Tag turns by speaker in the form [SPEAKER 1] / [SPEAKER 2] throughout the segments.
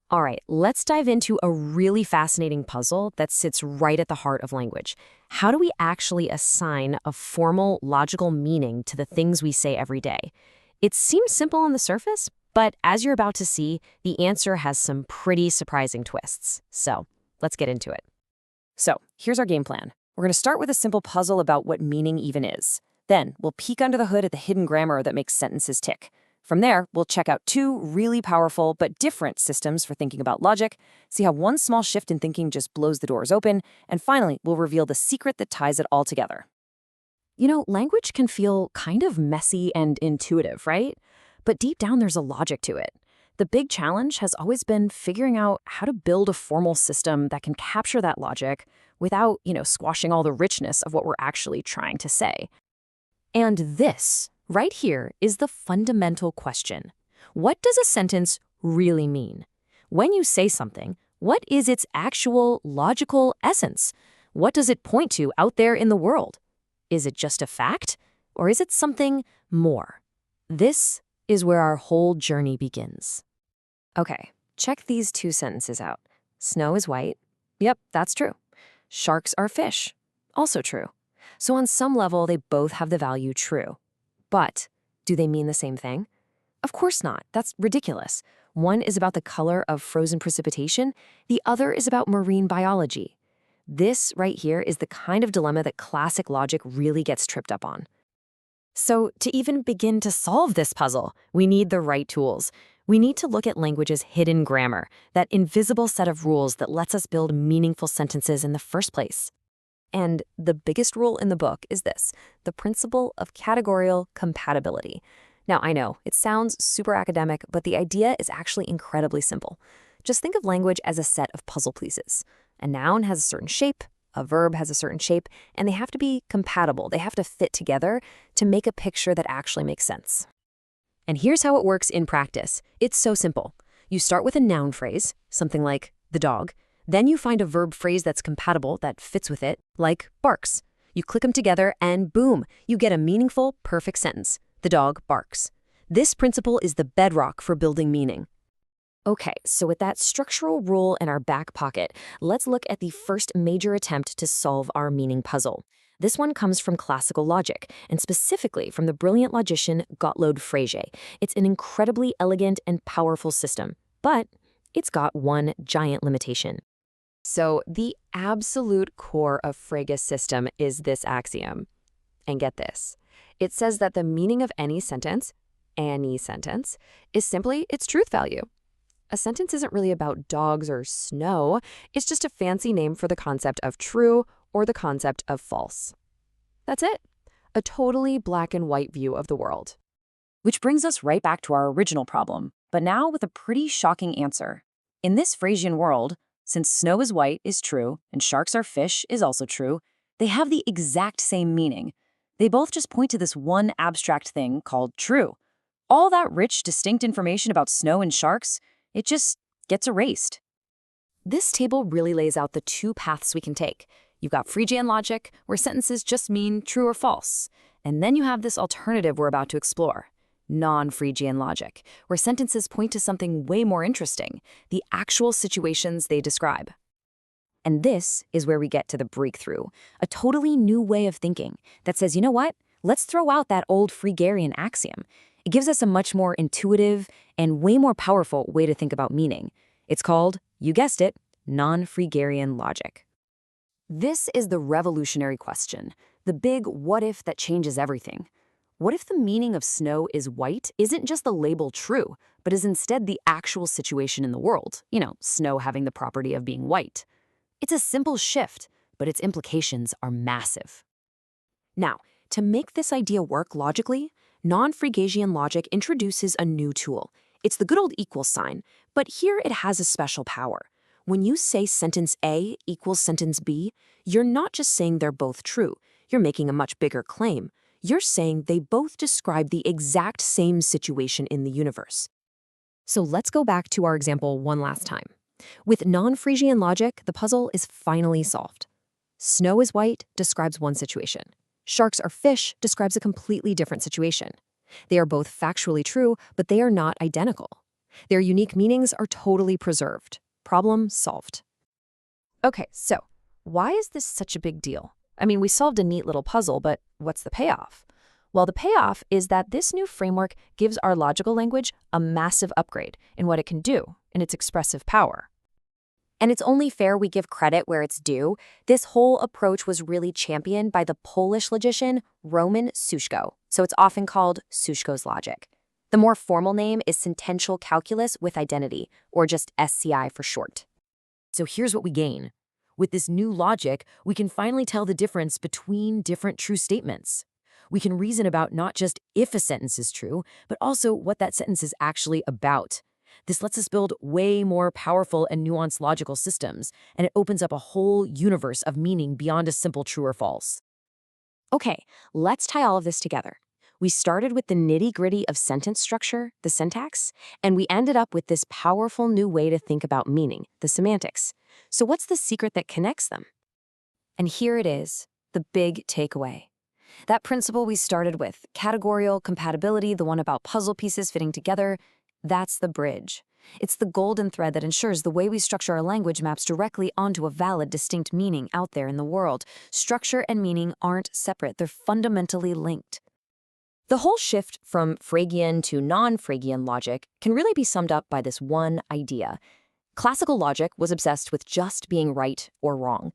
[SPEAKER 1] All right, let's dive into a really fascinating puzzle that sits right at the heart of language. How do we actually assign a formal, logical meaning to the things we say every day? It seems simple on the surface, but as you're about to see, the answer has some pretty surprising twists. So let's get into it. So here's our game plan. We're going to start with a simple puzzle about what meaning even is. Then we'll peek under the hood at the hidden grammar that makes sentences tick. From there, we'll check out two really powerful but different systems for thinking about logic, see how one small shift in thinking just blows the doors open, and finally, we'll reveal the secret that ties it all together. You know, language can feel kind of messy and intuitive, right? But deep down, there's a logic to it. The big challenge has always been figuring out how to build a formal system that can capture that logic without, squashing all the richness of what we're actually trying to say. And this, right here, is the fundamental question. What does a sentence really mean? When you say something, what is its actual logical essence? What does it point to out there in the world? Is it just a fact, or is it something more? This is where our whole journey begins. Okay, check these two sentences out. Snow is white. Yep, that's true. Sharks are fish. Also true. So on some level, they both have the value true. But do they mean the same thing? Of course not. That's ridiculous. One is about the color of frozen precipitation. The other is about marine biology. This right here is the kind of dilemma that classic logic really gets tripped up on. So to even begin to solve this puzzle, we need the right tools. We need to look at language's hidden grammar, that invisible set of rules that lets us build meaningful sentences in the first place. And the biggest rule in the book is this, the principle of categorial compatibility. Now, I know, it sounds super academic, but the idea is actually incredibly simple. Just think of language as a set of puzzle pieces. A noun has a certain shape, a verb has a certain shape, and they have to be compatible. They have to fit together to make a picture that actually makes sense. And here's how it works in practice. It's so simple. You start with a noun phrase, something like the dog. Then you find a verb phrase that's compatible, that fits with it, like barks. You click them together and boom, you get a meaningful, perfect sentence. The dog barks. This principle is the bedrock for building meaning. Okay, so with that structural rule in our back pocket, let's look at the first major attempt to solve our meaning puzzle. This one comes from classical logic, and specifically from the brilliant logician Gottlob Frege. It's an incredibly elegant and powerful system, but it's got one giant limitation. So the absolute core of Frege's system is this axiom. And get this. It says that the meaning of any sentence, is simply its truth value. A sentence isn't really about dogs or snow. It's just a fancy name for the concept of true or the concept of false. That's it. A totally black and white view of the world. Which brings us right back to our original problem, but now with a pretty shocking answer. In this Fresian world, since snow is white is true and sharks are fish is also true, they have the exact same meaning. They both just point to this one abstract thing called true. All that rich, distinct information about snow and sharks, it just gets erased. This table really lays out the two paths we can take. You've got Fregean logic, where sentences just mean true or false. And then you have this alternative we're about to explore, Non-Fregean logic, where sentences point to something way more interesting, the actual situations they describe. And this is where we get to the breakthrough, a totally new way of thinking that says, you know what? Let's throw out that old Fregerian axiom. It gives us a much more intuitive and way more powerful way to think about meaning. It's called, you guessed it, Non-Fregean logic. This is the revolutionary question, the big what if that changes everything. What if the meaning of snow is white isn't just the label true, but is instead the actual situation in the world? Snow having the property of being white. It's a simple shift, but its implications are massive. Now, to make this idea work logically, Non-Fregean logic introduces a new tool. It's the good old equals sign, but here it has a special power. When you say sentence A equals sentence B, you're not just saying they're both true. You're making a much bigger claim. You're saying they both describe the exact same situation in the universe. So let's go back to our example one last time. With Non-Fregean logic, the puzzle is finally solved. Snow is white describes one situation. Sharks are fish describes a completely different situation. They are both factually true, but they are not identical. Their unique meanings are totally preserved. Problem solved.
[SPEAKER 2] Okay, so why is this such a big deal? I mean, we solved a neat little puzzle, but what's the payoff? Well, the payoff is that this new framework gives our logical language a massive upgrade in what it can do, in its expressive power.
[SPEAKER 1] And it's only fair we give credit where it's due. This whole approach was really championed by the Polish logician Roman Suszko, so it's often called Suszko's logic. The more formal name is sentential calculus with identity, or just SCI for short. So here's what we gain. With this new logic, we can finally tell the difference between different true statements. We can reason about not just if a sentence is true, but also what that sentence is actually about. This lets us build way more powerful and nuanced logical systems, and it opens up a whole universe of meaning beyond a simple true or false. Okay, let's tie all of this together. We started with the nitty-gritty of sentence structure, the syntax, and we ended up with this powerful new way to think about meaning, the semantics. So what's the secret that connects them? And here it is, the big takeaway. That principle we started with, categorial compatibility, the one about puzzle pieces fitting together, that's the bridge. It's the golden thread that ensures the way we structure our language maps directly onto a valid, distinct meaning out there in the world. Structure and meaning aren't separate, they're fundamentally linked. The whole shift from Fregean to non-Fregean logic can really be summed up by this one idea. Classical logic was obsessed with just being right or wrong.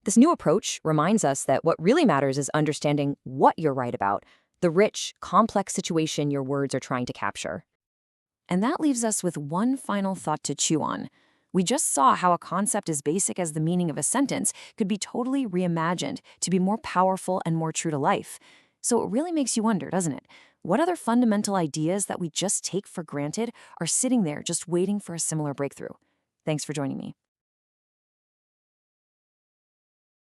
[SPEAKER 1] This new approach reminds us that what really matters is understanding what you're right about, the rich, complex situation your words are trying to capture. And that leaves us with one final thought to chew on. We just saw how a concept as basic as the meaning of a sentence could be totally reimagined to be more powerful and more true to life. So it really makes you wonder, doesn't it? What other fundamental ideas that we just take for granted are sitting there just waiting for a similar breakthrough? Thanks for joining me.